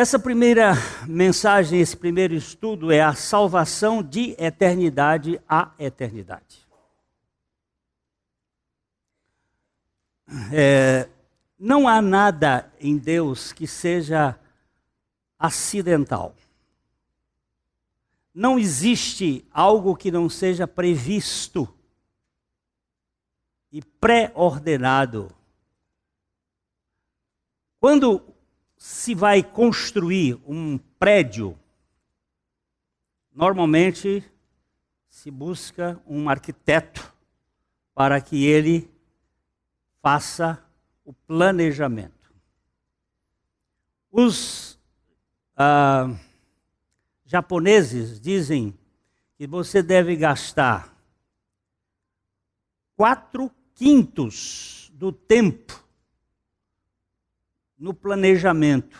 Essa primeira mensagem, esse primeiro estudo é a salvação de eternidade a eternidade. Não há nada em Deus que seja acidental. Não existe algo que não seja previsto e pré-ordenado. Quando se vai construir um prédio, normalmente se busca um arquiteto para que ele faça o planejamento. Os japoneses dizem que você deve gastar 4/5 do tempo no planejamento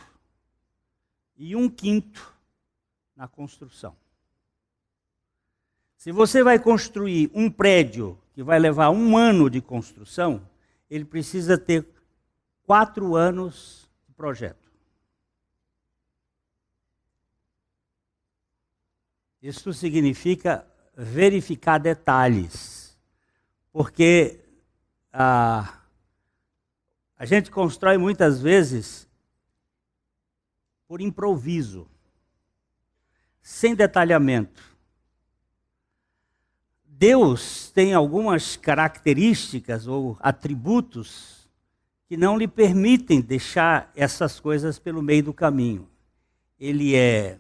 e 1/5 na construção. Se você vai construir um prédio que vai levar 1 ano de construção, ele precisa ter 4 anos de projeto. Isso significa verificar detalhes, porque a gente constrói muitas vezes por improviso, sem detalhamento. Deus tem algumas características ou atributos que não lhe permitem deixar essas coisas pelo meio do caminho. Ele é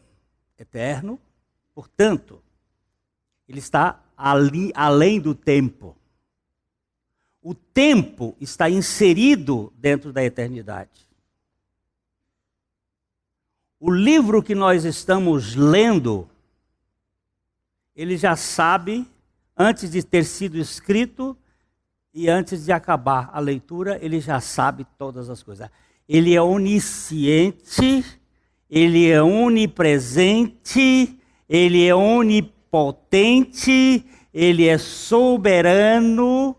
eterno, portanto, ele está ali, além do tempo. O tempo está inserido dentro da eternidade. O livro que nós estamos lendo, ele já sabe, antes de ter sido escrito e antes de acabar a leitura, ele já sabe todas as coisas. Ele é onisciente, ele é onipresente, ele é onipotente, ele é soberano.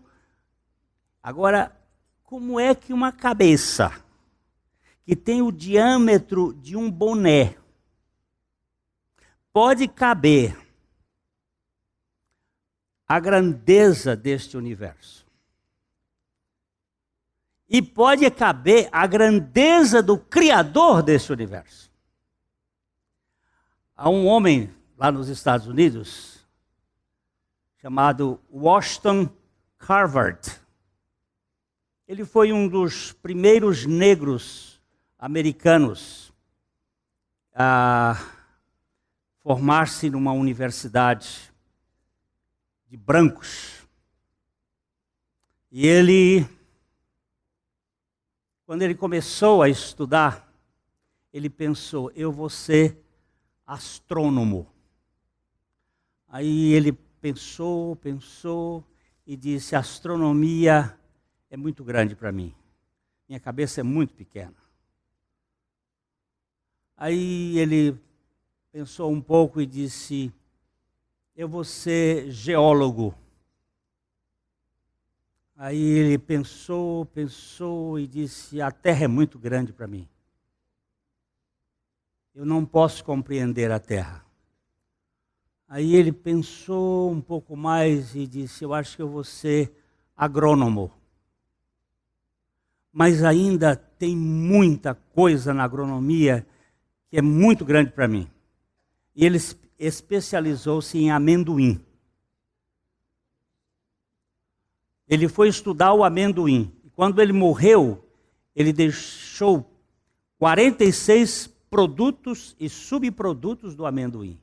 Agora, como é que uma cabeça que tem o diâmetro de um boné pode caber a grandeza deste universo? E pode caber a grandeza do Criador deste universo? Há um homem lá nos Estados Unidos chamado Washington Harvard. Ele foi um dos primeiros negros americanos a formar-se numa universidade de brancos. E ele, quando ele começou a estudar, ele pensou: eu vou ser astrônomo. Aí ele pensou e disse: a astronomia é muito grande para mim. Minha cabeça é muito pequena. Aí ele pensou um pouco e disse: eu vou ser geólogo. Aí ele pensou e disse: a Terra é muito grande para mim. Eu não posso compreender a Terra. Aí ele pensou um pouco mais e disse: eu acho que eu vou ser agrônomo. Mas ainda tem muita coisa na agronomia que é muito grande para mim. E ele especializou-se em amendoim. Ele foi estudar o amendoim. E quando ele morreu, ele deixou 46 produtos e subprodutos do amendoim.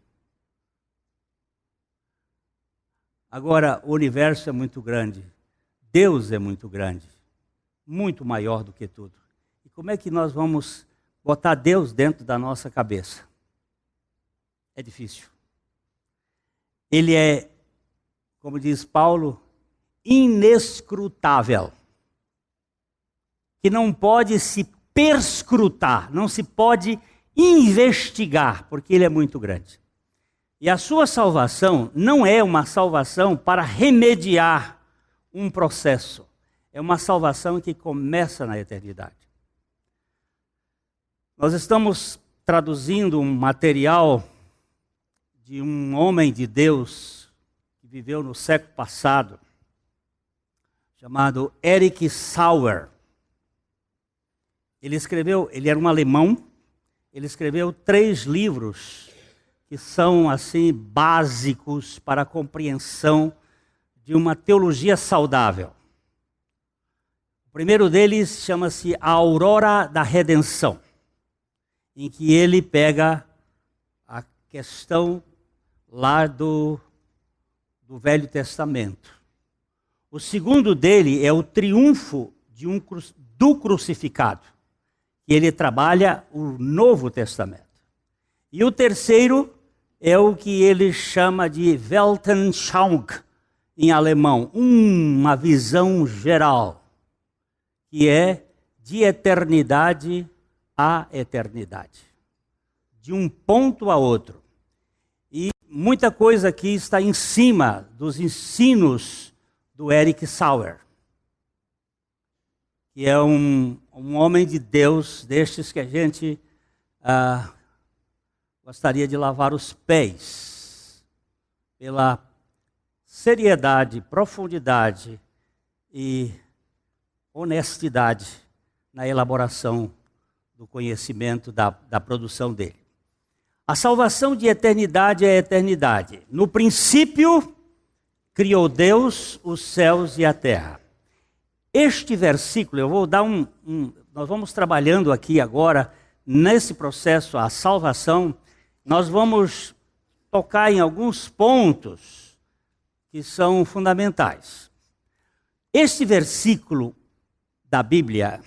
Agora, o universo é muito grande. Deus é muito grande. Muito maior do que tudo. E como é que nós vamos botar Deus dentro da nossa cabeça? É difícil. Ele é, como diz Paulo, inescrutável. Que não pode se perscrutar, não se pode investigar, porque ele é muito grande. E a sua salvação não é uma salvação para remediar um processo. É uma salvação que começa na eternidade. Nós estamos traduzindo um material de um homem de Deus que viveu no século passado, chamado Erich Sauer. Ele era um alemão, ele escreveu 3 livros que são assim básicos para a compreensão de uma teologia saudável. O primeiro deles chama-se A Aurora da Redenção, em que ele pega a questão lá do Velho Testamento. O segundo dele é o triunfo do crucificado, e ele trabalha o Novo Testamento. E o terceiro é o que ele chama de Weltanschauung, em alemão, uma visão geral, que é de eternidade a eternidade, de um ponto a outro. E muita coisa aqui está em cima dos ensinos do Erich Sauer, que é um homem de Deus, destes que a gente gostaria de lavar os pés, pela seriedade, profundidade e honestidade na elaboração do conhecimento da produção dele. A salvação de eternidade é eternidade. No princípio, criou Deus os céus e a terra. Este versículo, eu vou dar nós vamos trabalhando aqui agora, nesse processo, a salvação, nós vamos tocar em alguns pontos que são fundamentais. Este versículo da Bíblia,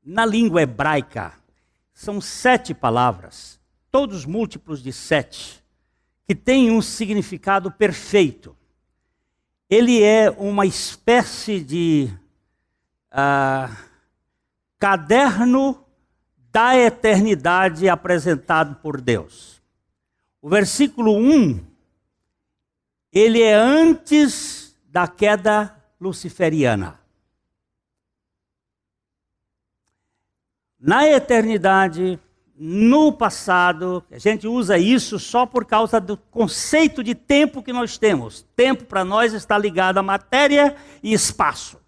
na língua hebraica, são 7 palavras, todos múltiplos de 7, que têm um significado perfeito. Ele é uma espécie de caderno da eternidade apresentado por Deus. O versículo 1, ele é antes da queda luciferiana. Na eternidade, no passado, a gente usa isso só por causa do conceito de tempo que nós temos. Tempo para nós está ligado a matéria e espaço.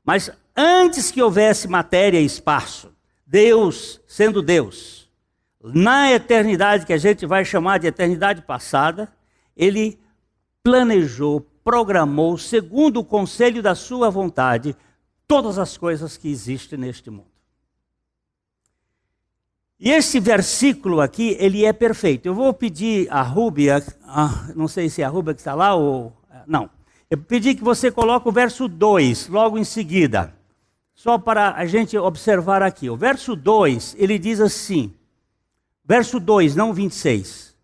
Mas antes que houvesse matéria e espaço, Deus, sendo Deus, na eternidade que a gente vai chamar de eternidade passada, Ele planejou, programou, segundo o conselho da sua vontade, todas as coisas que existem neste mundo. E esse versículo aqui, ele é perfeito. Eu vou pedir a Rúbia, não sei se é a Rúbia que está lá ou... Não. Eu pedi que você coloque o verso 2, logo em seguida. Só para a gente observar aqui. O verso 2, ele diz assim. Verso 2, não 26.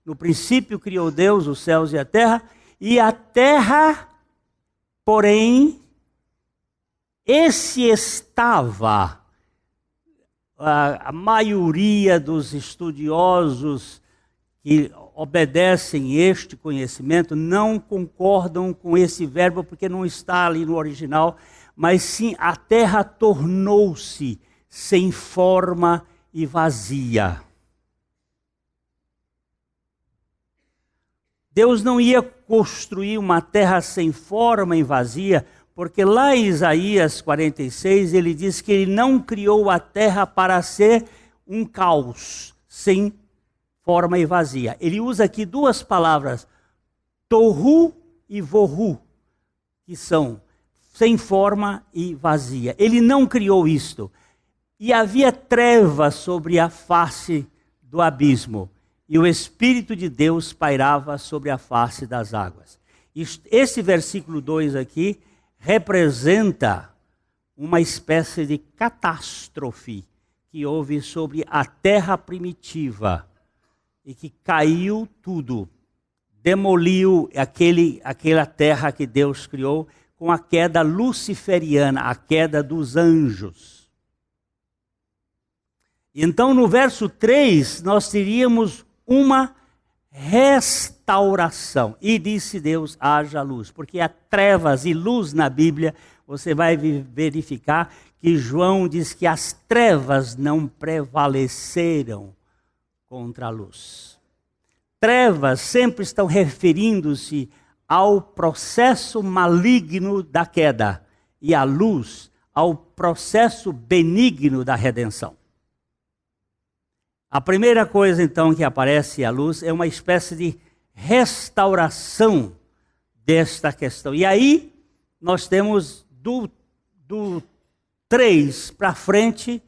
No princípio criou Deus os céus e a terra, porém, estava... A maioria dos estudiosos que obedecem este conhecimento não concordam com esse verbo, porque não está ali no original, mas sim a terra tornou-se sem forma e vazia. Deus não ia construir uma terra sem forma e vazia, porque lá em Isaías 46, ele diz que ele não criou a terra para ser um caos, sem forma e vazia. Ele usa aqui 2 palavras, tohu e vohu, que são sem forma e vazia. Ele não criou isto. E havia trevas sobre a face do abismo, e o Espírito de Deus pairava sobre a face das águas. Esse versículo 2 aqui representa uma espécie de catástrofe que houve sobre a terra primitiva e que caiu tudo, demoliu aquela terra que Deus criou com a queda luciferiana, a queda dos anjos. Então, no verso 3, nós teríamos uma restauração. E disse Deus, haja luz. Porque há trevas e luz na Bíblia, você vai verificar que João diz que as trevas não prevaleceram contra a luz. Trevas sempre estão referindo-se ao processo maligno da queda e a luz ao processo benigno da redenção. A primeira coisa, então, que aparece à luz é uma espécie de restauração desta questão. E aí, nós temos do 3 para frente,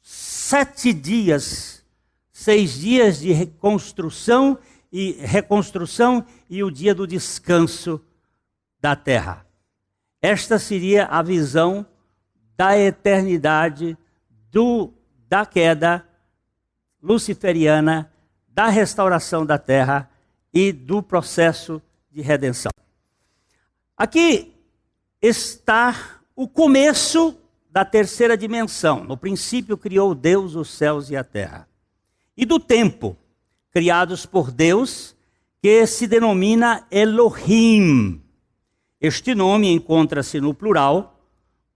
7 dias, 6 dias de reconstrução e o dia do descanso da terra. Esta seria a visão da eternidade da queda luciferiana, da restauração da terra e do processo de redenção. Aqui está o começo da terceira dimensão. No princípio criou Deus os céus e a terra. E do tempo, criados por Deus, que se denomina Elohim. Este nome encontra-se no plural,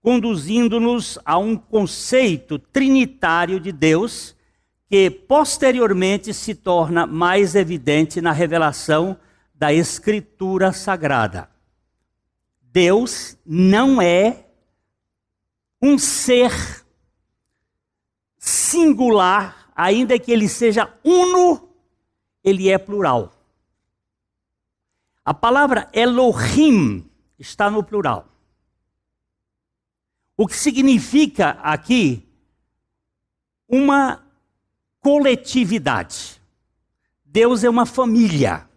conduzindo-nos a um conceito trinitário de Deus, que posteriormente se torna mais evidente na revelação da Escritura Sagrada. Deus não é um ser singular, ainda que ele seja uno, ele é plural. A palavra Elohim está no plural. O que significa aqui uma coletividade. Deus é uma família.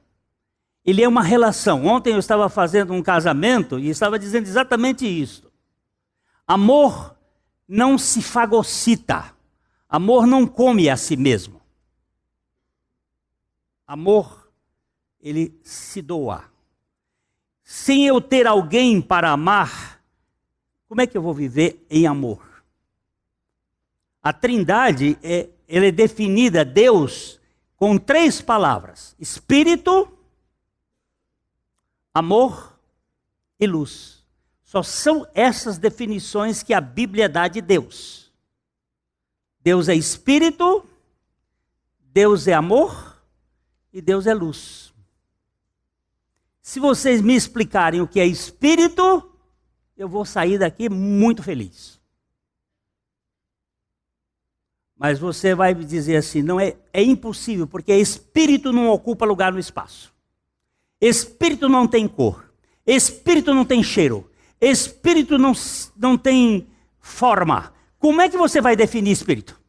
Ele é uma relação. Ontem eu estava fazendo um casamento e estava dizendo exatamente isso. Amor não se fagocita. Amor não come a si mesmo. Amor, ele se doa. Sem eu ter alguém para amar, como é que eu vou viver em amor? A Trindade, ela é definida, Deus, com 3 palavras. Espírito, amor e luz. Só são essas definições que a Bíblia dá de Deus. Deus é espírito, Deus é amor e Deus é luz. Se vocês me explicarem o que é espírito, eu vou sair daqui muito feliz. Mas você vai me dizer assim, não é impossível, porque espírito não ocupa lugar no espaço. Espírito não tem cor. Espírito não tem cheiro. Espírito não tem forma. Como é que você vai definir espírito?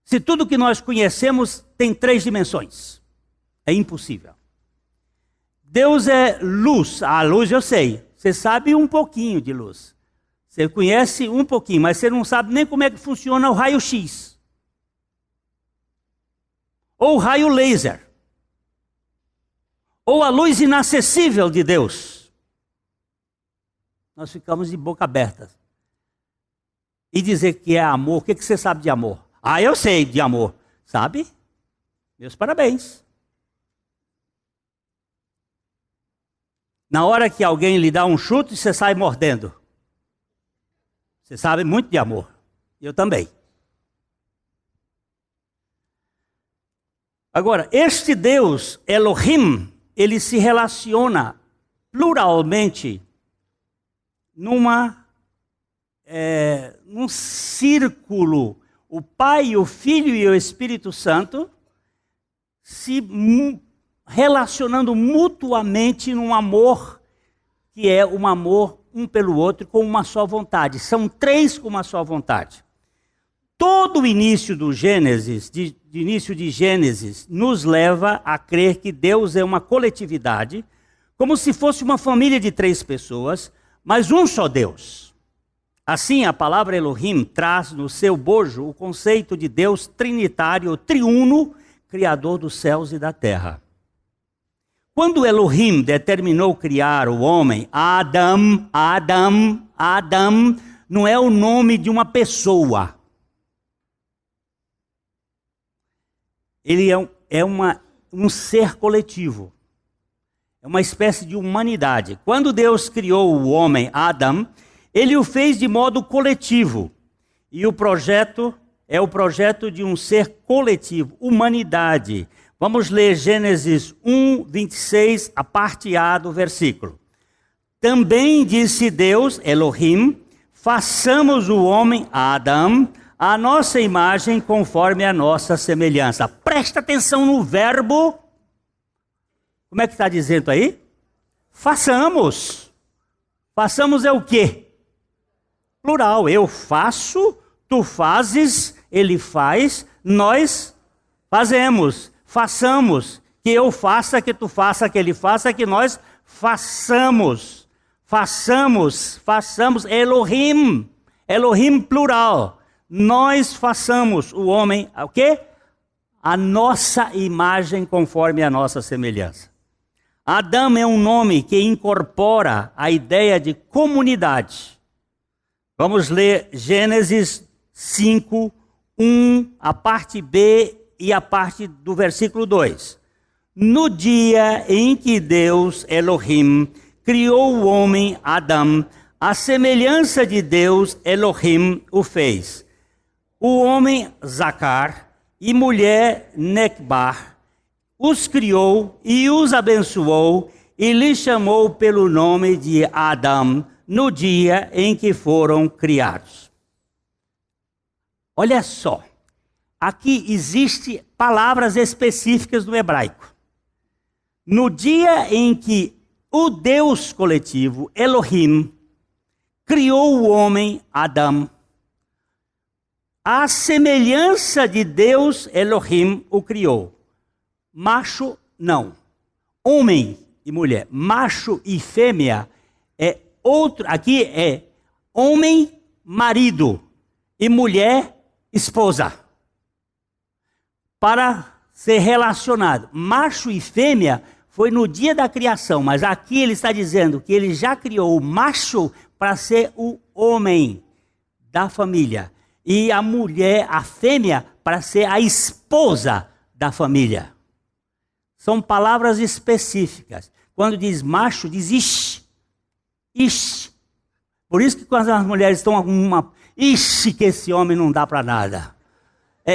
Se tudo que nós conhecemos tem 3 dimensões. É impossível. Deus é luz. A luz eu sei. Você sabe um pouquinho de luz. Você conhece um pouquinho, mas você não sabe nem como é que funciona o raio-x. Ou o raio laser. Ou a luz inacessível de Deus. Nós ficamos de boca aberta. E dizer que é amor, o que você sabe de amor? Ah, eu sei de amor. Sabe? Meus parabéns. Na hora que alguém lhe dá um chute, você sai mordendo. Você sabe muito de amor. Eu também. Agora, este Deus, Elohim, ele se relaciona pluralmente num círculo. O Pai, o Filho e o Espírito Santo se relacionando mutuamente num amor que é um amor um pelo outro com uma só vontade. São 3 com uma só vontade. Todo o início do Gênesis, início de Gênesis, nos leva a crer que Deus é uma coletividade, como se fosse uma família de 3 pessoas, mas um só Deus. Assim, a palavra Elohim traz no seu bojo o conceito de Deus trinitário, triuno, criador dos céus e da terra. Quando Elohim determinou criar o homem, Adam não é o nome de uma pessoa. Ele é um ser coletivo. É uma espécie de humanidade. Quando Deus criou o homem, Adão, ele o fez de modo coletivo. E o projeto é o projeto de um ser coletivo, humanidade. Vamos ler Gênesis 1, 26, a parte A do versículo. Também disse Deus, Elohim, façamos o homem, Adão, a nossa imagem conforme a nossa semelhança. Presta atenção no verbo. Como é que está dizendo aí? Façamos. Façamos é o quê? Plural. Eu faço, tu fazes, ele faz, nós fazemos. Façamos. Que eu faça, que tu faça, que ele faça, que nós façamos. Façamos. Elohim. Elohim plural. Nós façamos o homem, o quê? A nossa imagem conforme a nossa semelhança. Adão é um nome que incorpora a ideia de comunidade. Vamos ler Gênesis 5, 1, a parte B e a parte do versículo 2. No dia em que Deus, Elohim, criou o homem, Adão, a semelhança de Deus, Elohim, o fez. O homem, Zacar, e mulher, Necbar, os criou e os abençoou e lhes chamou pelo nome de Adão no dia em que foram criados. Olha só, aqui existem palavras específicas no hebraico. No dia em que o Deus coletivo, Elohim, criou o homem, Adão, a semelhança de Deus, Elohim, o criou. Macho, não. Homem e mulher. Macho e fêmea é outro. Aqui é homem, marido. E mulher, esposa. Para ser relacionado. Macho e fêmea foi no dia da criação. Mas aqui ele está dizendo que ele já criou o macho para ser o homem da família. E a mulher, a fêmea, para ser a esposa da família. São palavras específicas. Quando diz macho, diz ish. Ish. Por isso que quando as mulheres estão alguma... Ish, que esse homem não dá para nada.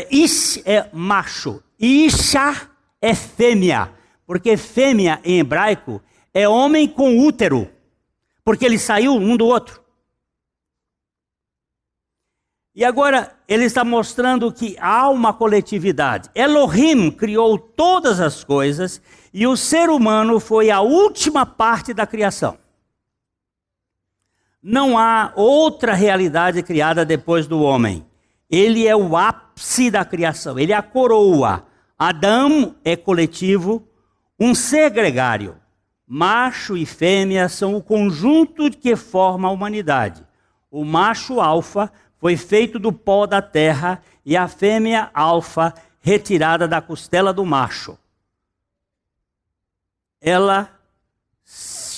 Ish é macho. Isha é fêmea. Porque fêmea, em hebraico, é homem com útero. Porque ele saiu um do outro. E agora ele está mostrando que há uma coletividade. Elohim criou todas as coisas e o ser humano foi a última parte da criação. Não há outra realidade criada depois do homem. Ele é o ápice da criação, ele é a coroa. Adão é coletivo, um ser gregário. Macho e fêmea são o conjunto que forma a humanidade. O macho alfa foi feito do pó da terra e a fêmea alfa retirada da costela do macho. Ela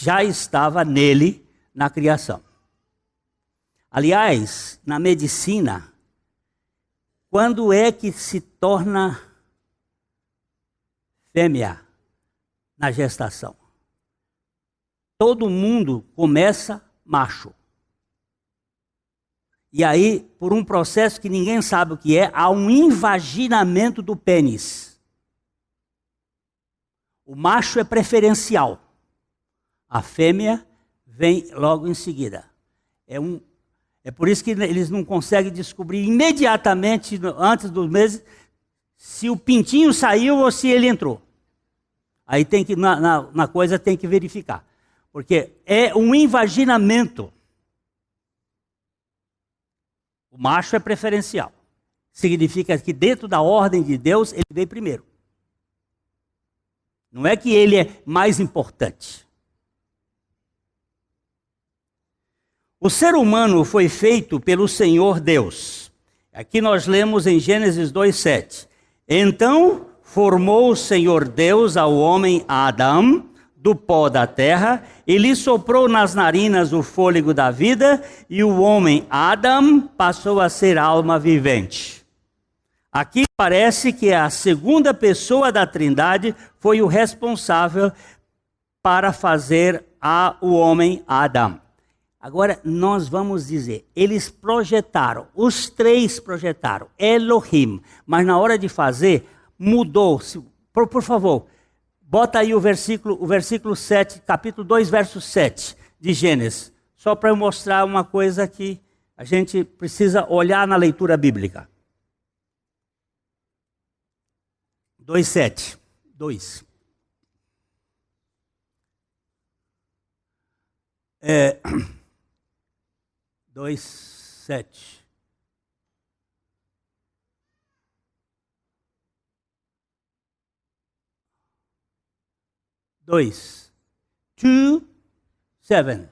já estava nele na criação. Aliás, na medicina, quando é que se torna fêmea na gestação? Todo mundo começa macho. E aí, por um processo que ninguém sabe o que é, há um invaginamento do pênis. O macho é preferencial. A fêmea vem logo em seguida. É por isso que eles não conseguem descobrir imediatamente, antes dos meses, se o pintinho saiu ou se ele entrou. Aí tem que, na coisa tem que verificar. Porque é um invaginamento. O macho é preferencial. Significa que dentro da ordem de Deus, ele veio primeiro. Não é que ele é mais importante. O ser humano foi feito pelo Senhor Deus. Aqui nós lemos em Gênesis 2:7. Então formou o Senhor Deus ao homem Adão do pó da terra, e lhe soprou nas narinas o fôlego da vida, e o homem Adão passou a ser alma vivente. Aqui parece que a segunda pessoa da Trindade foi o responsável para fazer o homem Adão. Agora, nós vamos dizer, eles projetaram, os três projetaram, Elohim, mas na hora de fazer, mudou. Por favor, bota aí o versículo 7, capítulo 2, verso 7 de Gênesis, só para eu mostrar uma coisa que a gente precisa olhar na leitura bíblica. 2:7. 2. 2:7. Dois. 2:7.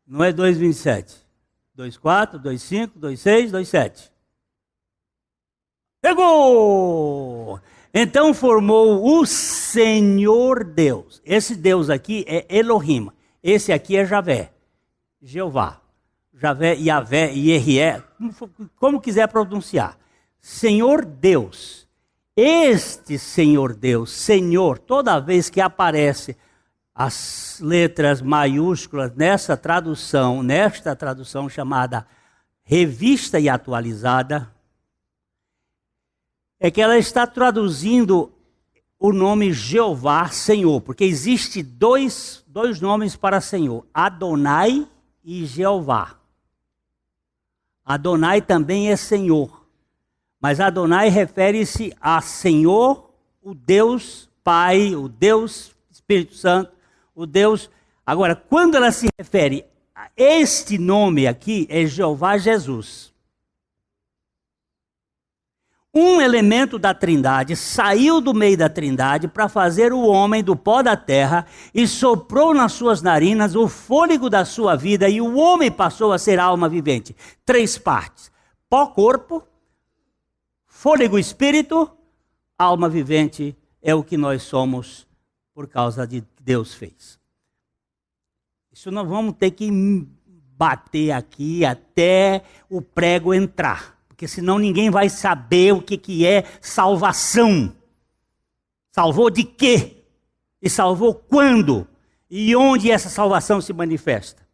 Não é 2:27. 2:4, 2:5, 2:6, 2:7. Pegou! Então formou o Senhor Deus. Esse Deus aqui é Elohim. Esse aqui é Javé. Jeová. Javé, Yavé, Yehrié, como quiser pronunciar. Senhor Deus. Este Senhor Deus, Senhor, toda vez que aparece as letras maiúsculas nesta tradução chamada Revista e Atualizada, é que ela está traduzindo o nome Jeová, Senhor, porque existe dois nomes para Senhor, Adonai e Jeová. Adonai também é Senhor, mas Adonai refere-se a Senhor, o Deus Pai, o Deus Espírito Santo, o Deus... Agora, quando ela se refere a este nome aqui, é Jeová Jesus. Um elemento da Trindade saiu do meio da Trindade para fazer o homem do pó da terra e soprou nas suas narinas o fôlego da sua vida e o homem passou a ser alma vivente. 3 partes: pó, corpo, fôlego, espírito, alma vivente é o que nós somos por causa de que Deus fez. Isso nós vamos ter que bater aqui até o prego entrar. Porque senão ninguém vai saber o que é salvação. Salvou de quê? E salvou quando? E onde essa salvação se manifesta?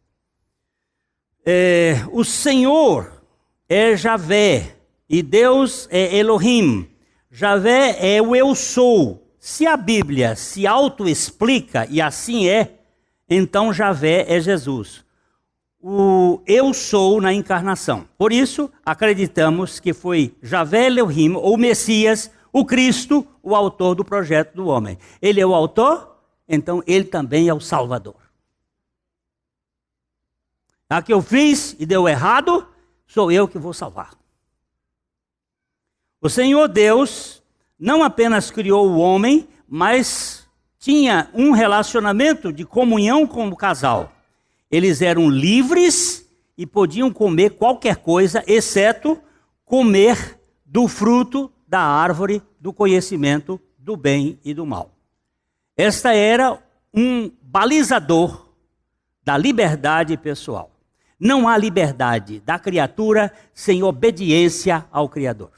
O Senhor é Javé e Deus é Elohim. Javé é o eu sou. Se a Bíblia se auto-explica, e assim é, então Javé é Jesus. O eu sou na encarnação. Por isso, acreditamos que foi Javé Elohim, ou Messias, o Cristo, o autor do projeto do homem. Ele é o autor, então ele também é o Salvador. A que eu fiz e deu errado, sou eu que vou salvar. O Senhor Deus não apenas criou o homem, mas tinha um relacionamento de comunhão com o casal. Eles eram livres e podiam comer qualquer coisa, exceto comer do fruto da árvore do conhecimento do bem e do mal. Esta era um balizador da liberdade pessoal. Não há liberdade da criatura sem obediência ao Criador.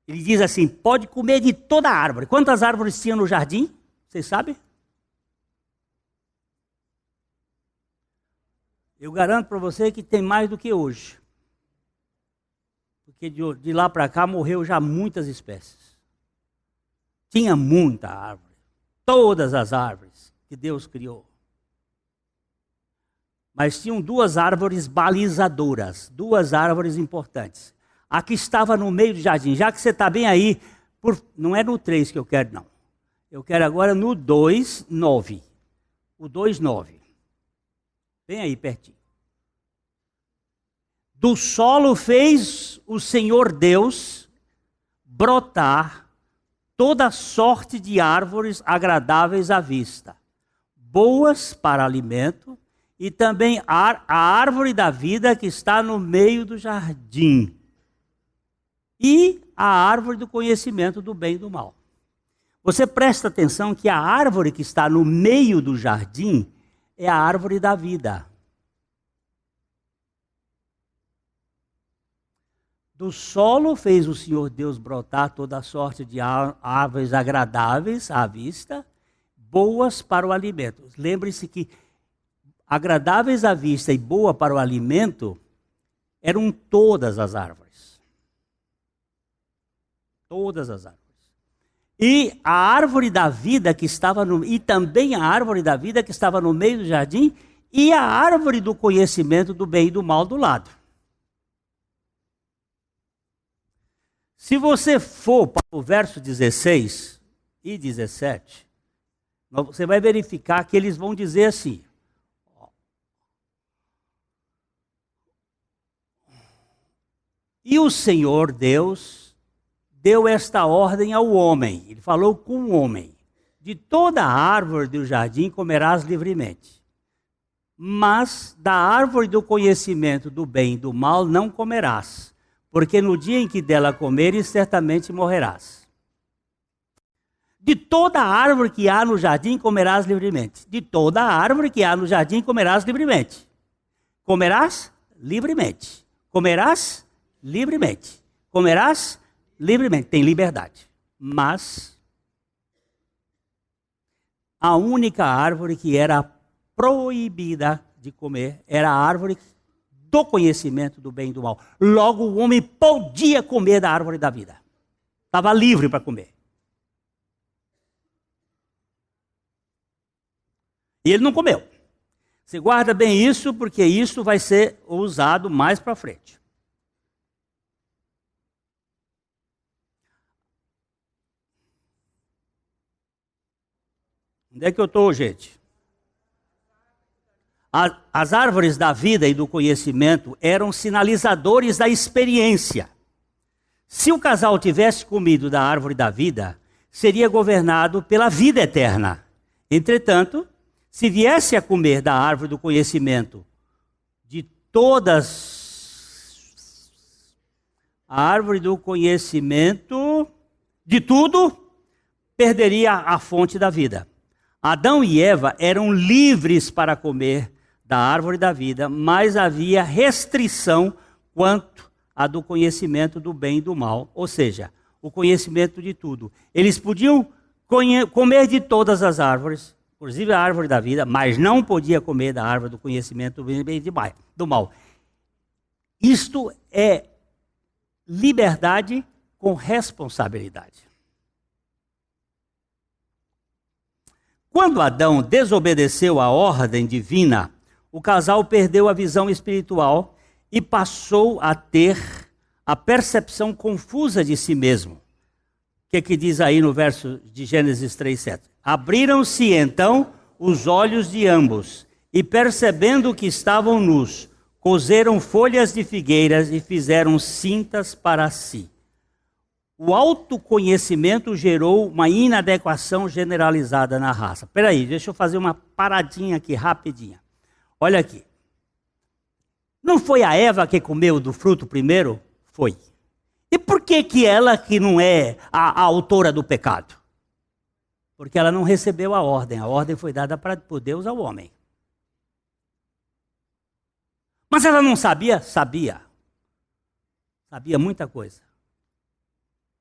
Ele diz assim, pode comer de toda a árvore. Quantas árvores tinham no jardim? Vocês sabem? Eu garanto para você que tem mais do que hoje. Porque de lá para cá morreu já muitas espécies. Tinha muita árvore. Todas as árvores que Deus criou. Mas tinham 2 árvores balizadoras. 2 árvores importantes. A que estava no meio do jardim. Já que você está bem aí, não é no 3 que eu quero, não. Eu quero agora no 2:9. O 2:9. Bem aí pertinho. Do solo fez o Senhor Deus brotar toda sorte de árvores agradáveis à vista, boas para alimento, e também a árvore da vida que está no meio do jardim, e a árvore do conhecimento do bem e do mal. Você presta atenção que a árvore que está no meio do jardim é a árvore da vida. Do solo fez o Senhor Deus brotar toda sorte de árvores agradáveis à vista, boas para o alimento. Lembre-se que agradáveis à vista e boa para o alimento eram todas as árvores. Todas as árvores. E a árvore da vida que estava e também a árvore da vida que estava no meio do jardim, e a árvore do conhecimento do bem e do mal do lado. Se você for para o verso 16 e 17, você vai verificar que eles vão dizer assim: e o Senhor Deus deu esta ordem ao homem, ele falou com o homem: de toda árvore do jardim comerás livremente, mas da árvore do conhecimento do bem e do mal não comerás, porque no dia em que dela comeres, certamente morrerás. De toda árvore que há no jardim comerás livremente. De toda árvore que há no jardim comerás livremente. Comerás livremente. Comerás livremente. Comerás livremente. Tem liberdade. Mas a única árvore que era proibida de comer era a árvore do conhecimento do bem e do mal. Logo, o homem podia comer da árvore da vida. Estava livre para comer. E ele não comeu. Você guarda bem isso, porque isso vai ser usado mais para frente. Onde é que eu estou, gente? As árvores da vida e do conhecimento eram sinalizadores da experiência. Se o casal tivesse comido da árvore da vida, seria governado pela vida eterna. Entretanto, se viesse a comer da árvore do conhecimento de todas, a árvore do conhecimento de tudo, perderia a fonte da vida. Adão e Eva eram livres para comer da árvore da vida, mas havia restrição quanto a do conhecimento do bem e do mal, ou seja, o conhecimento de tudo. Eles podiam comer de todas as árvores, inclusive a árvore da vida, mas não podia comer da árvore do conhecimento do bem e do mal. Isto é liberdade com responsabilidade. Quando Adão desobedeceu à ordem divina, o casal perdeu a visão espiritual e passou a ter a percepção confusa de si mesmo. O que diz aí no verso de Gênesis 3:7? Abriram-se então os olhos de ambos, e percebendo que estavam nus, coseram folhas de figueiras e fizeram cintas para si. O autoconhecimento gerou uma inadequação generalizada na raça. Espera aí, deixa eu fazer uma paradinha aqui, rapidinha. Olha aqui. Não foi a Eva que comeu do fruto primeiro? Foi. E por que ela que não é a autora do pecado? Porque ela não recebeu a ordem. A ordem foi dada por Deus ao homem. Mas ela não sabia? Sabia. Sabia muita coisa.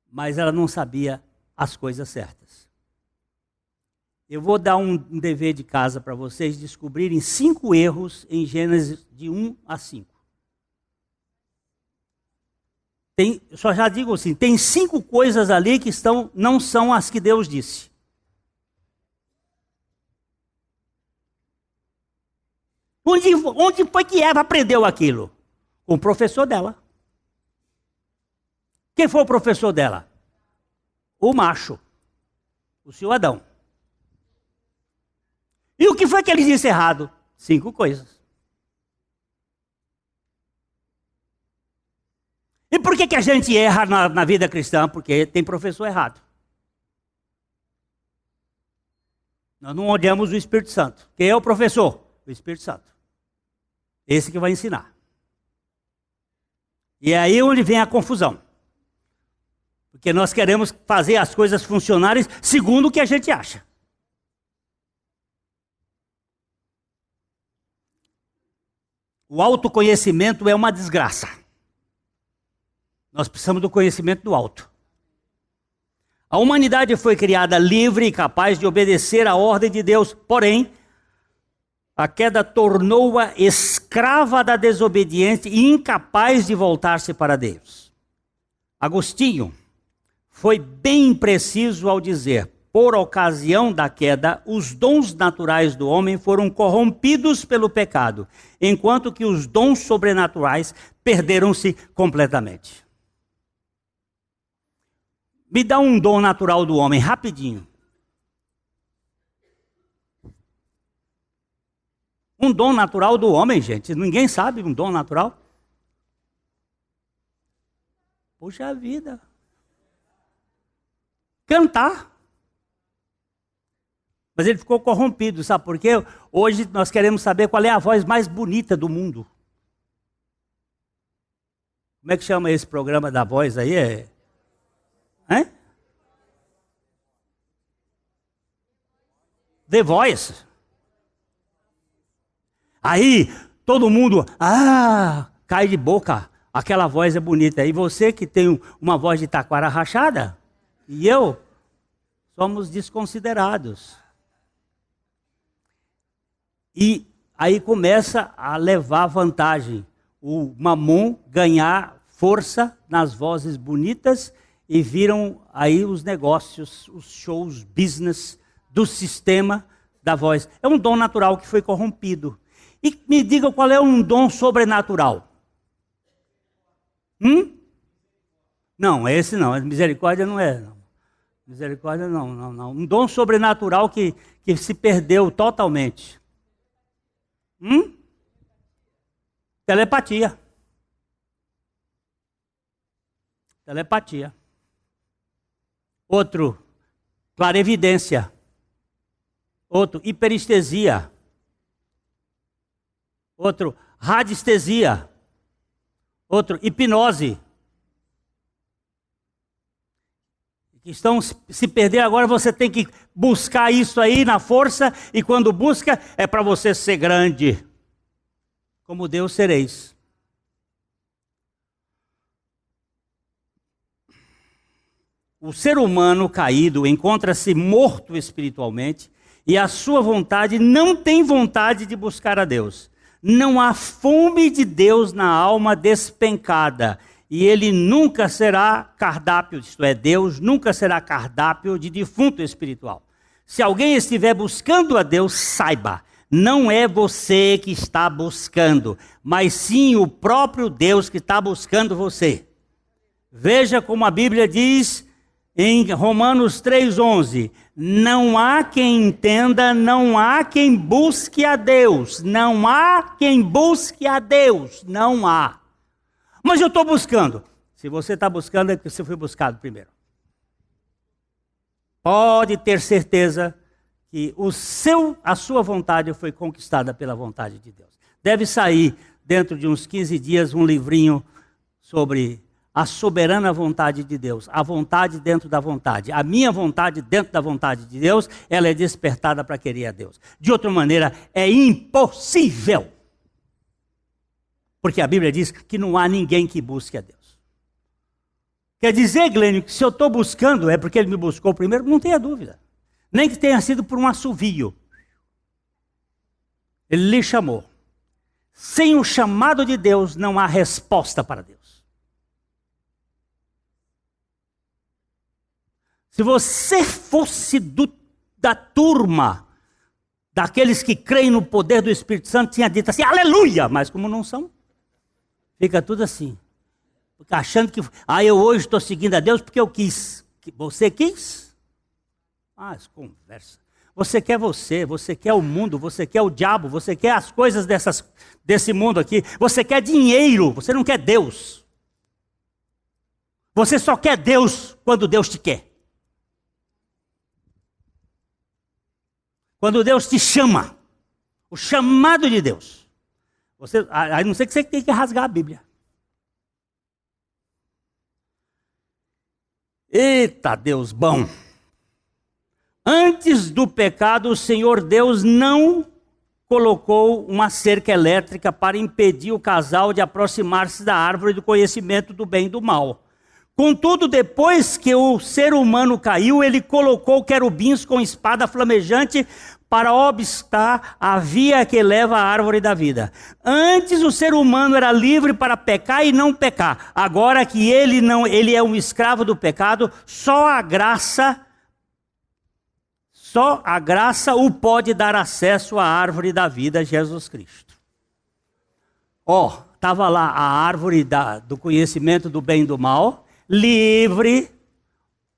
Mas ela não sabia as coisas certas. Eu vou dar um dever de casa para vocês descobrirem 5 erros em Gênesis de 1 a 5. Eu só já digo assim, tem 5 coisas ali que não são as que Deus disse. Onde foi que Eva aprendeu aquilo? Com o professor dela. Quem foi o professor dela? O macho, o seu Adão. E o que foi que ele disse errado? 5 coisas. E por que a gente erra na vida cristã? Porque tem professor errado. Nós não odiamos o Espírito Santo. Quem é o professor? O Espírito Santo. Esse que vai ensinar. E é aí onde vem a confusão. Porque nós queremos fazer as coisas funcionarem segundo o que a gente acha. O autoconhecimento é uma desgraça. Nós precisamos do conhecimento do alto. A humanidade foi criada livre e capaz de obedecer à ordem de Deus, porém, a queda tornou-a escrava da desobediência e incapaz de voltar-se para Deus. Agostinho foi bem preciso ao dizer: por ocasião da queda, os dons naturais do homem foram corrompidos pelo pecado, enquanto que os dons sobrenaturais perderam-se completamente. Me dá um dom natural do homem, rapidinho. Um dom natural do homem, gente. Ninguém sabe um dom natural. Puxa vida. Cantar. Mas ele ficou corrompido, sabe por quê? Hoje nós queremos saber qual é a voz mais bonita do mundo. Como é que chama esse programa da voz aí? Hein? The Voice. Aí, todo mundo, cai de boca. Aquela voz é bonita. E você que tem uma voz de taquara rachada, e eu, somos desconsiderados. E aí começa a levar vantagem. O Mamon ganhar força nas vozes bonitas e viram aí os negócios, os shows, business do sistema da voz. É um dom natural que foi corrompido. E me diga qual é um dom sobrenatural. Não, esse não. Misericórdia não é. Não. Misericórdia não. Um dom sobrenatural que se perdeu totalmente. Telepatia. Outro, clarevidência. Outro, hiperestesia. Outro, radiestesia. Outro, hipnose. Que estão se perder agora, você tem que buscar isso aí na força, e quando busca, é para você ser grande. Como Deus sereis. O ser humano caído encontra-se morto espiritualmente e a sua vontade não tem vontade de buscar a Deus. Não há fome de Deus na alma despencada e ele nunca será cardápio, isto é, Deus nunca será cardápio de defunto espiritual. Se alguém estiver buscando a Deus, saiba, não é você que está buscando, mas sim o próprio Deus que está buscando você. Veja como a Bíblia diz em Romanos 3,11, não há quem entenda, não há quem busque a Deus, não há quem busque a Deus, não há. Mas eu estou buscando. Se você está buscando, é porque você foi buscado primeiro. Pode ter certeza que a sua vontade foi conquistada pela vontade de Deus. Deve sair, dentro de uns 15 dias, um livrinho sobre a soberana vontade de Deus, a vontade dentro da vontade. A minha vontade dentro da vontade de Deus, ela é despertada para querer a Deus. De outra maneira, é impossível. Porque a Bíblia diz que não há ninguém que busque a Deus. Quer dizer, Glênio, que se eu estou buscando, é porque Ele me buscou primeiro? Não tenha dúvida. Nem que tenha sido por um assovio. Ele lhe chamou. Sem o chamado de Deus, não há resposta para Deus. Se você fosse da turma, daqueles que creem no poder do Espírito Santo, tinha dito assim, aleluia! Mas como não são, fica tudo assim. Achando que, eu hoje estou seguindo a Deus porque eu quis. Você quis? As conversa. Você quer o mundo, você quer o diabo, você quer as coisas desse mundo aqui. Você quer dinheiro, você não quer Deus. Você só quer Deus quando Deus te quer. Quando Deus te chama, o chamado de Deus. A não ser que você tenha que rasgar a Bíblia. Eita, Deus bom. Antes do pecado, o Senhor Deus não colocou uma cerca elétrica para impedir o casal de aproximar-se da árvore do conhecimento do bem e do mal. Contudo, depois que o ser humano caiu, ele colocou querubins com espada flamejante para obstar a via que leva à árvore da vida. Antes o ser humano era livre para pecar e não pecar. Agora que ele é um escravo do pecado, só a graça o pode dar acesso à árvore da vida, Jesus Cristo. Estava lá a árvore do conhecimento do bem e do mal, livre,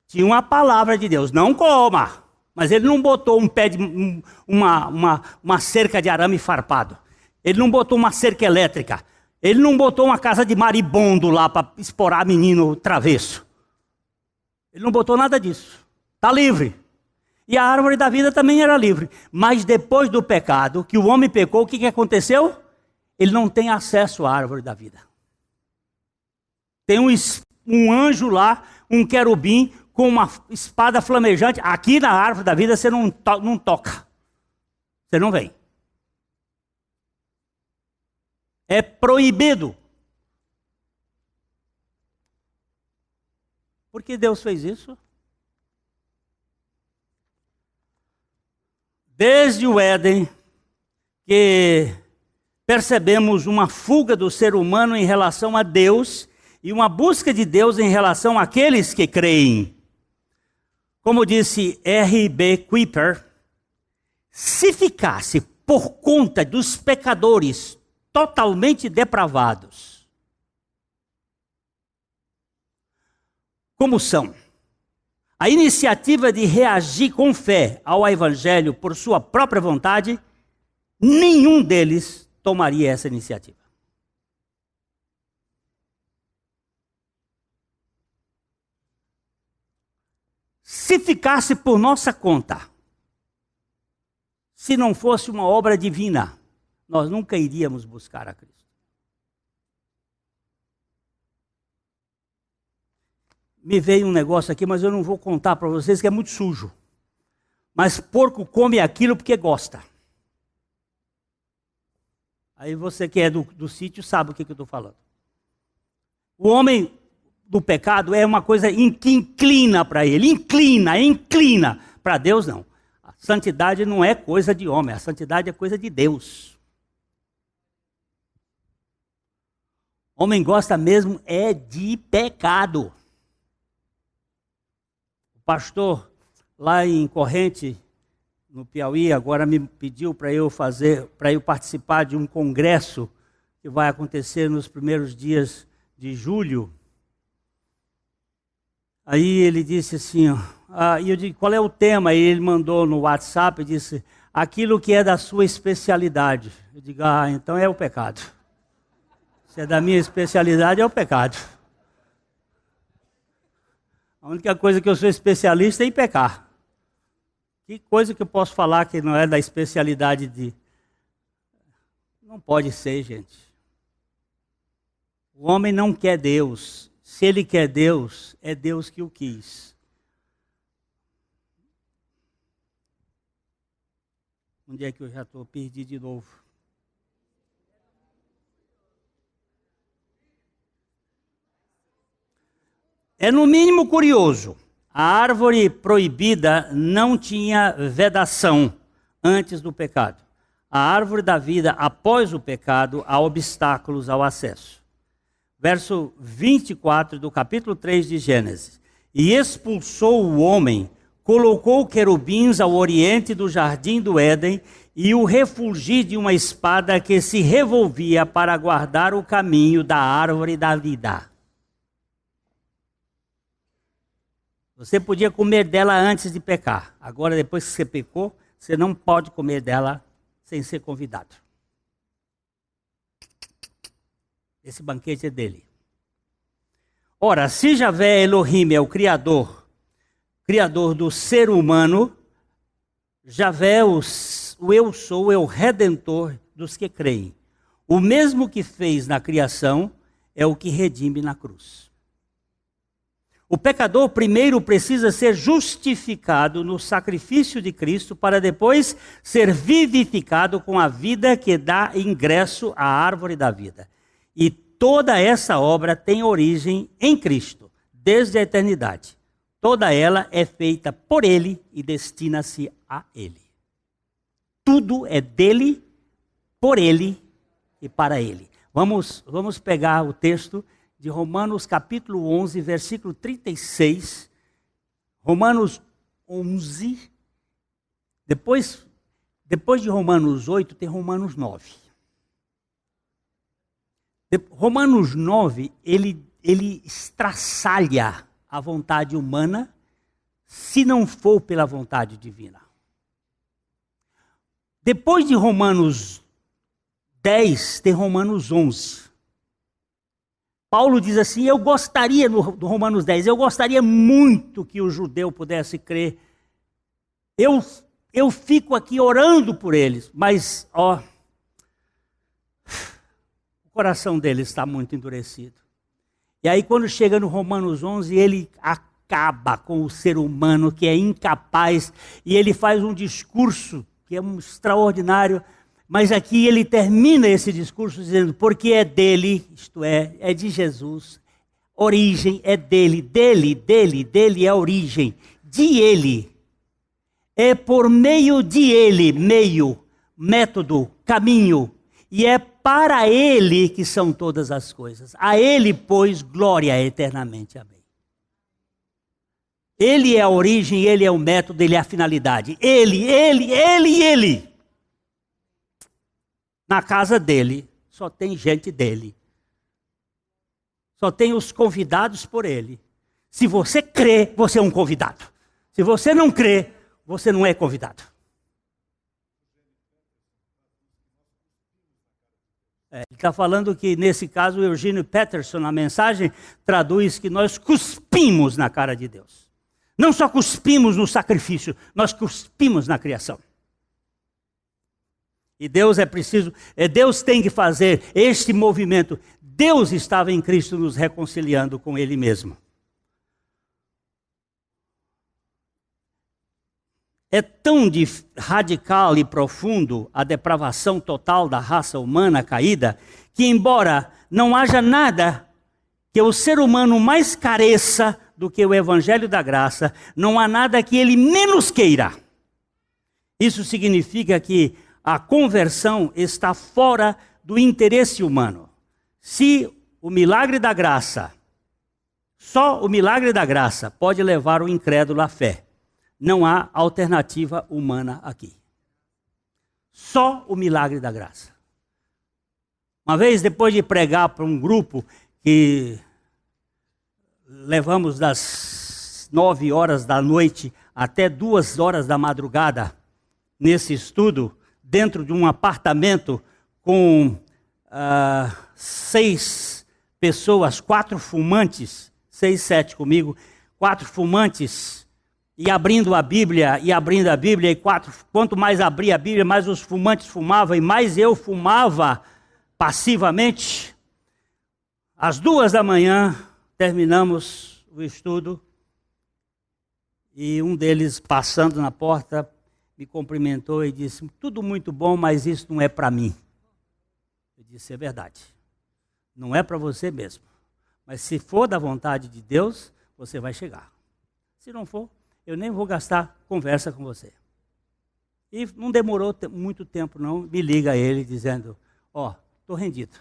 tinha uma palavra de Deus, não coma. Mas ele não botou um pé de uma cerca de arame farpado. Ele não botou uma cerca elétrica. Ele não botou uma casa de maribondo lá para explorar menino travesso. Ele não botou nada disso. Está livre. E a árvore da vida também era livre. Mas depois do pecado, que o homem pecou, o que aconteceu? Ele não tem acesso à árvore da vida. Tem um anjo lá, um querubim, com uma espada flamejante. Aqui na árvore da vida você não toca. Você não vem. É proibido. Por que Deus fez isso? Desde o Éden, que percebemos uma fuga do ser humano em relação a Deus e uma busca de Deus em relação àqueles que creem. Como disse R.B. Kuiper, se ficasse por conta dos pecadores totalmente depravados, como são, a iniciativa de reagir com fé ao Evangelho por sua própria vontade, nenhum deles tomaria essa iniciativa. Se ficasse por nossa conta, se não fosse uma obra divina, nós nunca iríamos buscar a Cristo. Me veio um negócio aqui, mas eu não vou contar para vocês que é muito sujo. Mas porco come aquilo porque gosta. Aí você que é do sítio sabe o que eu estou falando. O homem do pecado é uma coisa que inclina para ele, inclina. Para Deus não. A santidade não é coisa de homem, a santidade é coisa de Deus. O homem gosta mesmo é de pecado. O pastor lá em Corrente, no Piauí, agora me pediu para eu participar de um congresso que vai acontecer nos primeiros dias de julho. Aí ele disse assim, e eu disse, qual é o tema? E ele mandou no WhatsApp e disse, aquilo que é da sua especialidade. Eu digo, então é o pecado. Se é da minha especialidade, é o pecado. A única coisa que eu sou especialista é em pecar. Que coisa que eu posso falar que não é da especialidade de... Não pode ser, gente. O homem não quer Deus. Se ele quer Deus, é Deus que o quis. Onde é que eu já estou? Perdi de novo. É no mínimo curioso. A árvore proibida não tinha vedação antes do pecado. A árvore da vida, após o pecado, há obstáculos ao acesso. Verso 24 do capítulo 3 de Gênesis. E expulsou o homem, colocou querubins ao oriente do jardim do Éden e o refulgiu de uma espada que se revolvia para guardar o caminho da árvore da vida. Você podia comer dela antes de pecar. Agora, depois que você pecou, você não pode comer dela sem ser convidado. Esse banquete é dele. Ora, se Javé Elohim é o Criador do ser humano, Javé, o eu sou, é o Redentor dos que creem. O mesmo que fez na criação é o que redime na cruz. O pecador primeiro precisa ser justificado no sacrifício de Cristo para depois ser vivificado com a vida que dá ingresso à árvore da vida. E toda essa obra tem origem em Cristo. desde a eternidade. Toda ela é feita por Ele e destina-se a Ele. Tudo é dele, por Ele e para Ele. Vamos pegar o texto de Romanos capítulo 11, versículo 36. Romanos 11. Depois de Romanos 8, tem Romanos 9. Romanos 9, ele estraçalha a vontade humana, se não for pela vontade divina. Depois de Romanos 10, tem Romanos 11. Paulo diz assim, eu gostaria, no Romanos 10, eu gostaria muito que o judeu pudesse crer. Eu fico aqui orando por eles, mas, o coração deles está muito endurecido. E aí, quando chega no Romanos 11, ele acaba com o ser humano que é incapaz, e ele faz um discurso que é um extraordinário, mas aqui ele termina esse discurso dizendo, porque é dele, isto é de Jesus, origem é dele é a origem, de ele, é por meio de ele, meio, método, caminho, e é para ele que são todas as coisas. A ele, pois, glória eternamente. Amém. Ele é a origem, ele é o método, ele é a finalidade. Ele. Na casa dele, só tem gente dele. Só tem os convidados por ele. Se você crê, você é um convidado. Se você não crê, você não é convidado. Ele está falando que, nesse caso, o Eugênio Peterson, na mensagem, traduz que nós cuspimos na cara de Deus. Não só cuspimos no sacrifício, nós cuspimos na criação. E Deus Deus tem que fazer este movimento. Deus estava em Cristo nos reconciliando com Ele mesmo. É tão radical e profundo a depravação total da raça humana caída, que embora não haja nada que o ser humano mais careça do que o evangelho da graça, não há nada que ele menos queira. Isso significa que a conversão está fora do interesse humano. Se o milagre da graça, só o milagre da graça pode levar o incrédulo à fé. Não há alternativa humana aqui. Só o milagre da graça. Uma vez, depois de pregar para um grupo que levamos das 9 horas da noite até 2 horas da madrugada, nesse estudo, dentro de um apartamento com 6 pessoas, 4 fumantes, 6, 7 comigo, 4 fumantes, e abrindo a Bíblia, e quanto mais abria a Bíblia, mais os fumantes fumavam, e mais eu fumava passivamente. Às 2 da manhã, terminamos o estudo, e um deles, passando na porta, me cumprimentou e disse, tudo muito bom, mas isso não é para mim. Eu disse, é verdade. Não é para você mesmo. Mas se for da vontade de Deus, você vai chegar. Se não for, eu nem vou gastar conversa com você. E não demorou muito tempo não, me liga ele dizendo, estou rendido.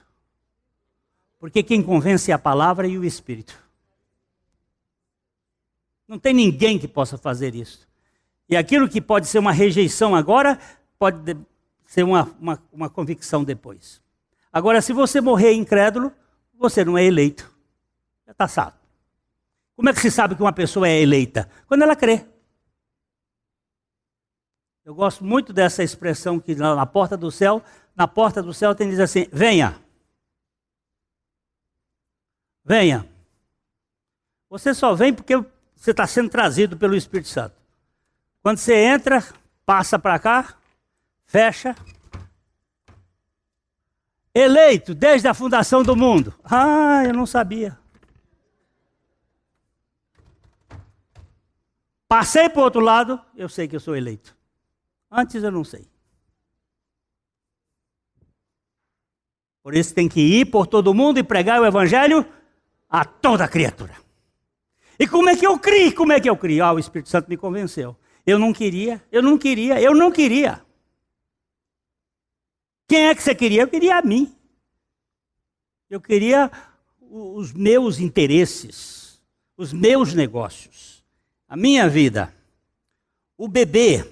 Porque quem convence é a palavra e o Espírito. Não tem ninguém que possa fazer isso. E aquilo que pode ser uma rejeição agora, pode ser uma convicção depois. Agora, se você morrer incrédulo, você não é eleito. Já está salvo. Como é que se sabe que uma pessoa é eleita? Quando ela crê. Eu gosto muito dessa expressão que na porta do céu tem diz assim, venha. Venha. Você só vem porque você está sendo trazido pelo Espírito Santo. Quando você entra, passa para cá, fecha. Eleito desde a fundação do mundo. Ah, eu não sabia. Passei para o outro lado, eu sei que eu sou eleito. Antes eu não sei. Por isso tem que ir por todo mundo e pregar o evangelho a toda criatura. E como é que eu criei? Como é que eu criei? O Espírito Santo me convenceu. Eu não queria. Quem é que você queria? Eu queria a mim. Eu queria os meus interesses, os meus negócios, a minha vida. O bebê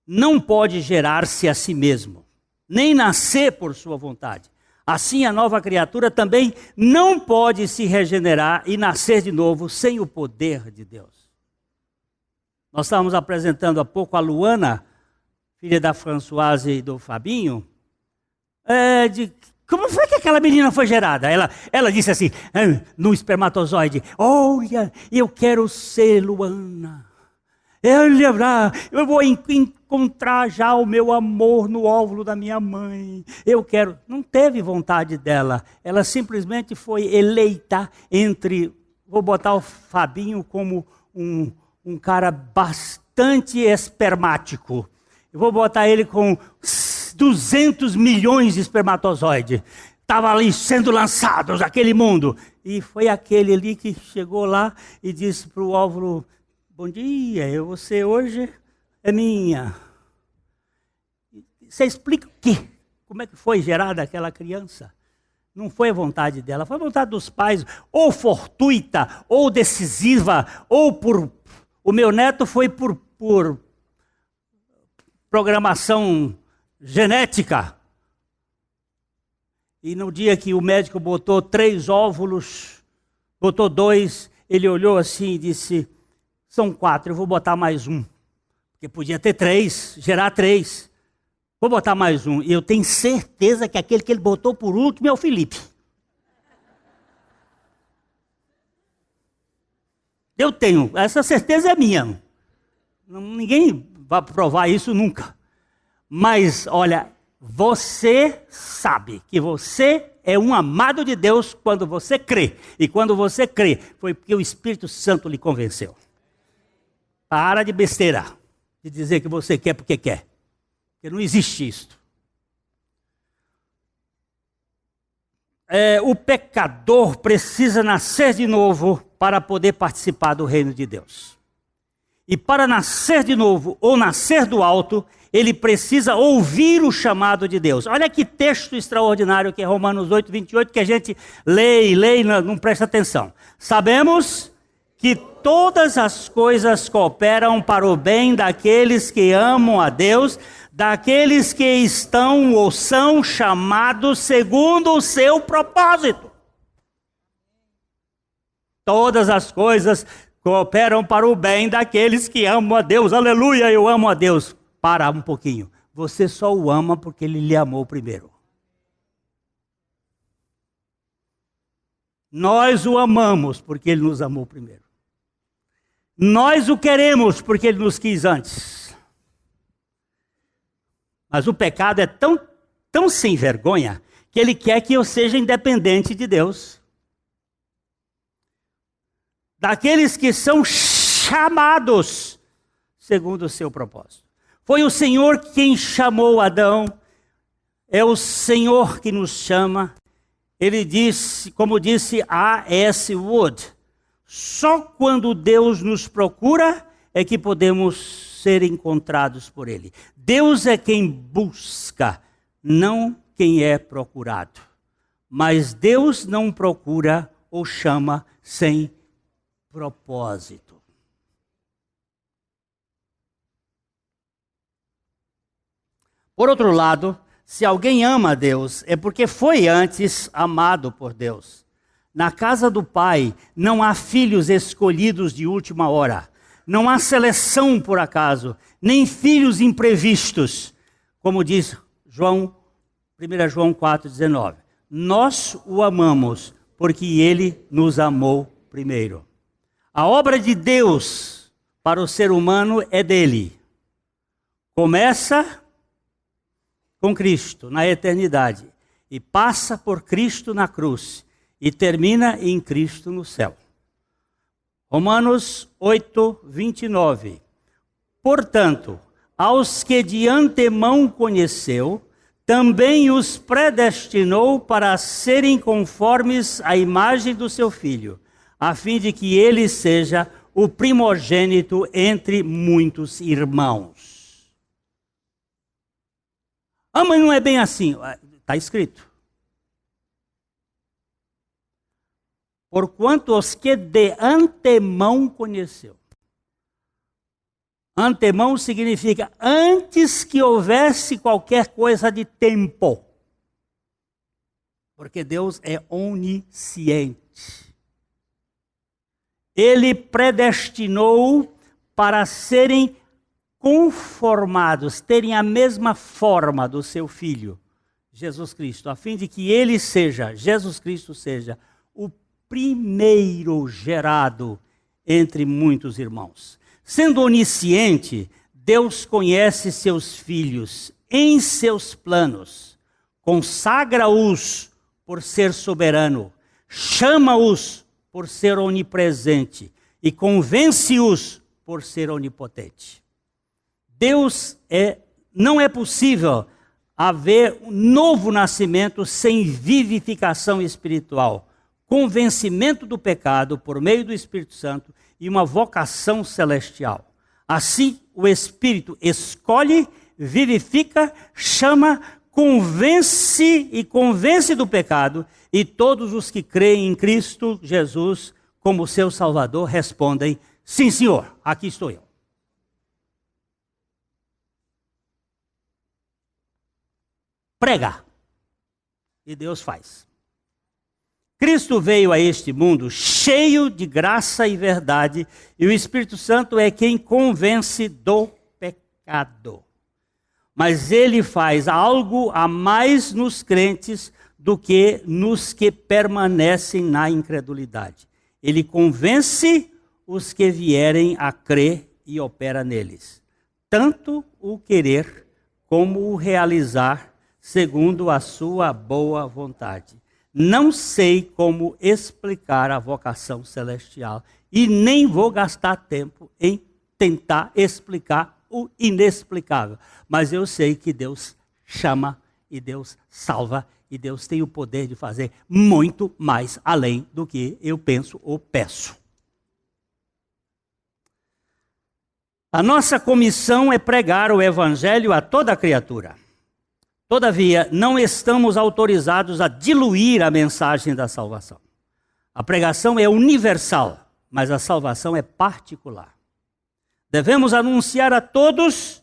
não pode gerar-se a si mesmo, nem nascer por sua vontade. Assim, a nova criatura também não pode se regenerar e nascer de novo sem o poder de Deus. Nós estávamos apresentando há pouco a Luana, filha da Françoise e do Fabinho, como foi que aquela menina foi gerada? Ela disse assim, no espermatozoide, olha, eu quero ser Luana. Eu vou encontrar já o meu amor no óvulo da minha mãe. Eu quero. Não teve vontade dela. Ela simplesmente foi eleita entre... Vou botar o Fabinho como um cara bastante espermático. Eu vou botar ele com 200 milhões de espermatozoides. Estava ali sendo lançados aquele mundo. E foi aquele ali que chegou lá e disse para o óvulo... Bom dia, você hoje é minha. Você explica o quê? Como é que foi gerada aquela criança? Não foi a vontade dela, foi a vontade dos pais, ou fortuita, ou decisiva, ou por... O meu neto foi por programação genética. E no dia que o médico botou 3 óvulos, botou 2, ele olhou assim e disse... São 4, eu vou botar mais um. Porque podia ter 3, gerar 3. Vou botar mais um. E eu tenho certeza que aquele que ele botou por último é o Felipe. Eu tenho, essa certeza é minha. Ninguém vai provar isso nunca. Mas, olha, você sabe que você é um amado de Deus quando você crê. E quando você crê, foi porque o Espírito Santo lhe convenceu. Para de besteira, de dizer que você quer porque quer. Porque não existe isso. O pecador precisa nascer de novo para poder participar do reino de Deus. E para nascer de novo ou nascer do alto, ele precisa ouvir o chamado de Deus. Olha que texto extraordinário que é Romanos 8, 28, que a gente lê e não presta atenção. Sabemos que todas as coisas cooperam para o bem daqueles que amam a Deus, daqueles que estão ou são chamados segundo o seu propósito. Todas as coisas cooperam para o bem daqueles que amam a Deus. Aleluia, eu amo a Deus. Para um pouquinho. Você só o ama porque ele lhe amou primeiro. Nós o amamos porque ele nos amou primeiro. Nós o queremos porque ele nos quis antes. Mas o pecado é tão sem vergonha que ele quer que eu seja independente de Deus. Daqueles que são chamados segundo o seu propósito. Foi o Senhor quem chamou Adão. É o Senhor que nos chama. Ele disse, como disse A.S. Wood, só quando Deus nos procura é que podemos ser encontrados por Ele. Deus é quem busca, não quem é procurado. Mas Deus não procura ou chama sem propósito. Por outro lado, se alguém ama a Deus, é porque foi antes amado por Deus. Na casa do Pai não há filhos escolhidos de última hora. Não há seleção por acaso, nem filhos imprevistos. Como diz 1 João 4,19. Nós o amamos porque ele nos amou primeiro. A obra de Deus para o ser humano é dele. Começa com Cristo na eternidade e passa por Cristo na cruz. E termina em Cristo no céu. Romanos 8, 29. Portanto, aos que de antemão conheceu, também os predestinou para serem conformes à imagem do seu Filho, a fim de que ele seja o primogênito entre muitos irmãos. Ah, mas não é bem assim. Está escrito. Porquanto os que de antemão conheceu. Antemão significa antes que houvesse qualquer coisa de tempo. Porque Deus é onisciente. Ele predestinou para serem conformados, terem a mesma forma do seu Filho, Jesus Cristo, a fim de que ele seja, Jesus Cristo seja, o primeiro gerado entre muitos irmãos. Sendo onisciente, Deus conhece seus filhos em seus planos, consagra-os por ser soberano, chama-os por ser onipresente e convence-os por ser onipotente. Não é possível haver um novo nascimento sem vivificação espiritual, convencimento do pecado por meio do Espírito Santo e uma vocação celestial. Assim, o Espírito escolhe, vivifica, chama, convence do pecado, e todos os que creem em Cristo Jesus como seu Salvador respondem: sim, Senhor, aqui estou eu. Prega. E Deus faz. Cristo veio a este mundo cheio de graça e verdade, e o Espírito Santo é quem convence do pecado. Mas ele faz algo a mais nos crentes do que nos que permanecem na incredulidade. Ele convence os que vierem a crer e opera neles, tanto o querer como o realizar, segundo a sua boa vontade. Não sei como explicar a vocação celestial e nem vou gastar tempo em tentar explicar o inexplicável. Mas eu sei que Deus chama e Deus salva e Deus tem o poder de fazer muito mais além do que eu penso ou peço. A nossa comissão é pregar o evangelho a toda criatura. Todavia, não estamos autorizados a diluir a mensagem da salvação. A pregação é universal, mas a salvação é particular. Devemos anunciar a todos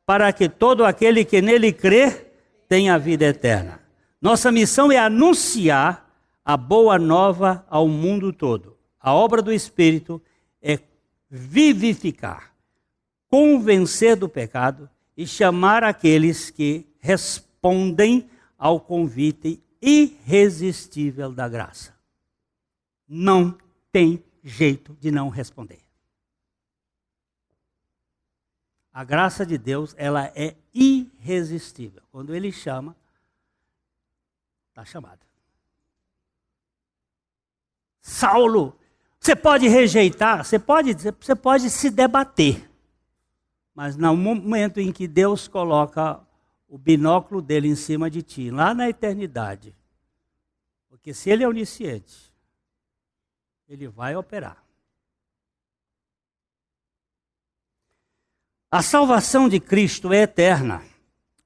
para que todo aquele que nele crê tenha a vida eterna. Nossa missão é anunciar a boa nova ao mundo todo. A obra do Espírito é vivificar, convencer do pecado e chamar aqueles que respondem ao convite irresistível da graça. Não tem jeito de não responder. A graça de Deus, ela é irresistível. Quando Ele chama, está chamado. Saulo, você pode rejeitar, você pode se debater. Mas no momento em que Deus coloca o binóculo dele em cima de ti, lá na eternidade, porque se Ele é onisciente, Ele vai operar. A salvação de Cristo é eterna,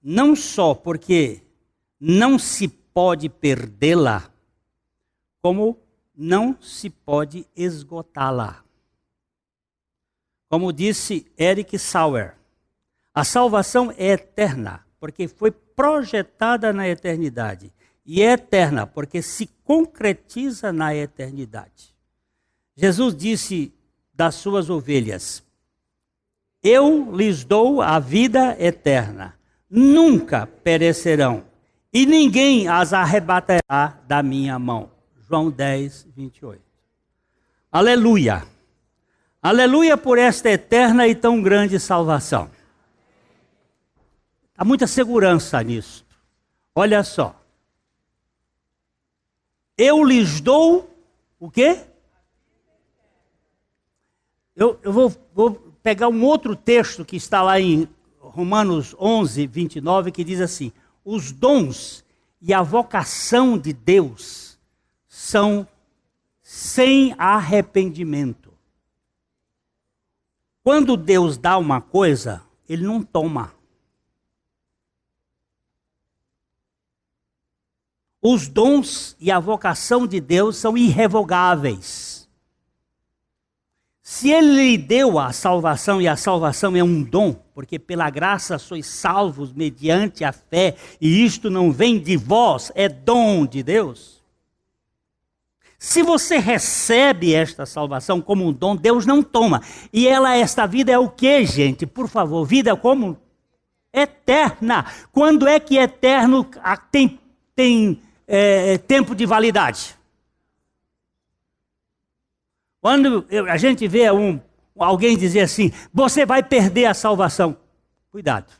não só porque não se pode perdê-la, como não se pode esgotá-la. Como disse Eric Sauer, a salvação é eterna, porque foi projetada na eternidade, e é eterna, porque se concretiza na eternidade. Jesus disse das suas ovelhas: eu lhes dou a vida eterna, nunca perecerão, e ninguém as arrebatará da minha mão. João 10, 28. Aleluia! Aleluia por esta eterna e tão grande salvação. Há muita segurança nisso. Olha só. Eu lhes dou o quê? Eu vou pegar um outro texto que está lá em Romanos 11, 29, que diz assim: os dons e a vocação de Deus são sem arrependimento. Quando Deus dá uma coisa, Ele não toma. Os dons e a vocação de Deus são irrevogáveis. Se Ele lhe deu a salvação, e a salvação é um dom, porque pela graça sois salvos mediante a fé, e isto não vem de vós, é dom de Deus. Se você recebe esta salvação como um dom, Deus não toma. E esta vida é o que, gente? Por favor, vida como? Eterna. Quando é que eterno tem tempo de validade? Quando a gente vê alguém dizer assim, você vai perder a salvação. Cuidado.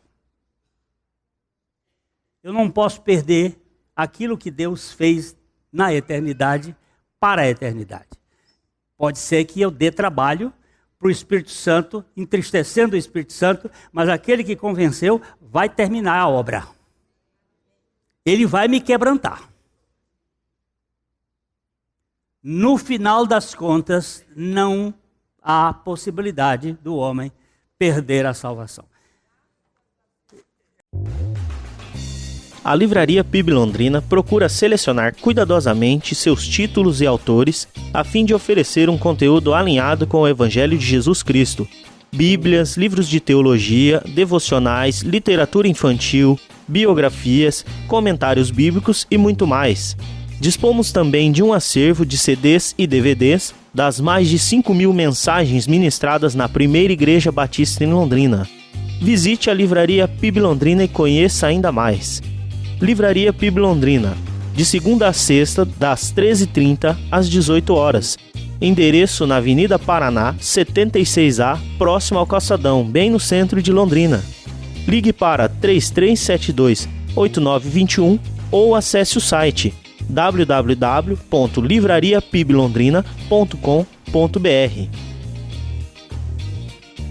Eu não posso perder aquilo que Deus fez na eternidade para a eternidade. Pode ser que eu dê trabalho para o Espírito Santo, entristecendo o Espírito Santo, mas aquele que convenceu vai terminar a obra. Ele vai me quebrantar. No final das contas, não há possibilidade do homem perder a salvação. A Livraria PIB Londrina procura selecionar cuidadosamente seus títulos e autores a fim de oferecer um conteúdo alinhado com o Evangelho de Jesus Cristo. Bíblias, livros de teologia, devocionais, literatura infantil, biografias, comentários bíblicos e muito mais. Dispomos também de um acervo de CDs e DVDs das mais de 5.000 mensagens ministradas na Primeira Igreja Batista em Londrina. Visite a Livraria PIB Londrina e conheça ainda mais. Livraria PIB Londrina, de segunda a sexta, das 13h30 às 18 horas. Endereço na Avenida Paraná, 76A, próximo ao Calçadão, bem no centro de Londrina. Ligue para 3372-8921 ou acesse o site www.livrariapiblondrina.com.br.